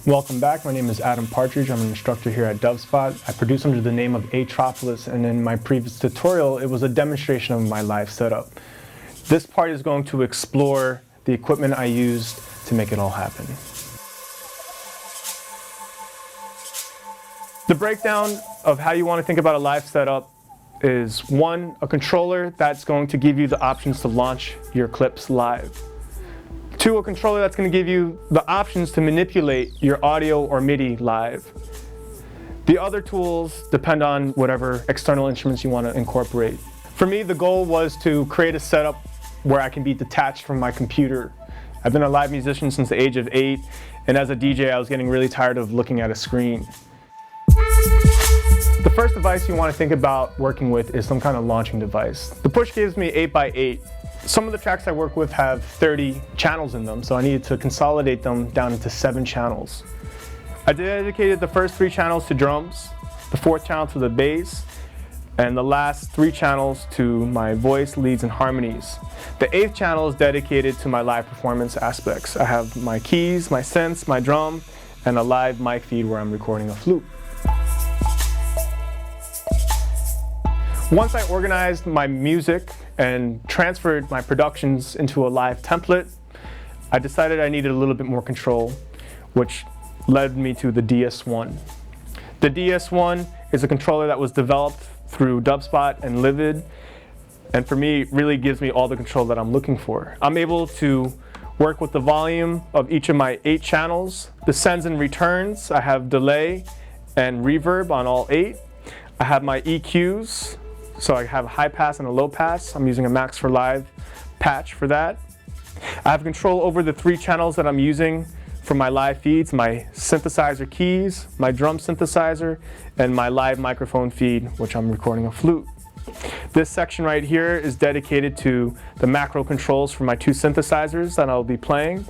Welcome back. My name is Adam Partridge. I'm an instructor here at Dubspot. I produce under the name of Atropolis, and in my previous tutorial, it was a demonstration of my live setup. This part is going to explore the equipment I used to make it all happen. The breakdown of how you want to think about a live setup is 1, a controller that's going to give you the options to launch your clips live. 2, a controller that's going to give you the options to manipulate your audio or MIDI live. The other tools depend on whatever external instruments you want to incorporate. For me, the goal was to create a setup where I can be detached from my computer. I've been a live musician since the age of 8, and as a DJ, I was getting really tired of looking at a screen. The first device you want to think about working with is some kind of launching device. The Push gives me 8x8. Some of the tracks I work with have 30 channels in them, so I needed to consolidate them down into 7 channels. I dedicated the first 3 channels to drums, the 4th channel to the bass, and the last 3 channels to my voice, leads, and harmonies. The 8th channel is dedicated to my live performance aspects. I have my keys, my synths, my drum, and a live mic feed where I'm recording a flute. Once I organized my music and transferred my productions into a live template, I decided I needed a little bit more control, which led me to the DS1. The DS1 is a controller that was developed through Dubspot and Livid, and for me, it really gives me all the control that I'm looking for. I'm able to work with the volume of each of my 8 channels, the sends and returns. I have delay and reverb on all 8. I have my EQs. So I have a high pass and a low pass. I'm using a Max for Live patch for that. I have control over the 3 channels that I'm using for my live feeds, my synthesizer keys, my drum synthesizer, and my live microphone feed, which I'm recording a flute. This section right here is dedicated to the macro controls for my 2 synthesizers that I'll be playing.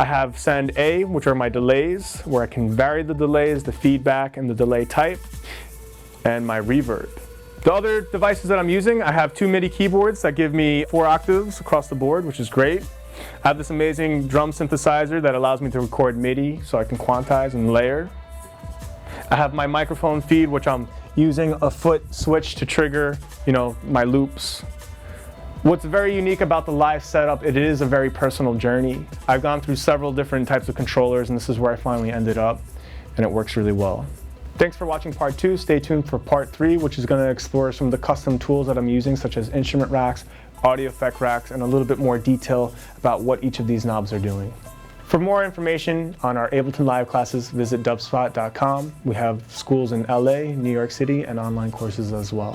I have send A, which are my delays, where I can vary the delays, the feedback, and the delay type, and my reverb. The other devices that I'm using, I have 2 MIDI keyboards that give me 4 octaves across the board, which is great. I have this amazing drum synthesizer that allows me to record MIDI so I can quantize and layer. I have my microphone feed, which I'm using a foot switch to trigger, my loops. What's very unique about the live setup, it is a very personal journey. I've gone through several different types of controllers, and this is where I finally ended up, and it works really well. Thanks for watching part 2. Stay tuned for part 3, which is going to explore some of the custom tools that I'm using, such as instrument racks, audio effect racks, and a little bit more detail about what each of these knobs are doing. For more information on our Ableton Live classes, visit dubspot.com. We have schools in LA, New York City, and online courses as well.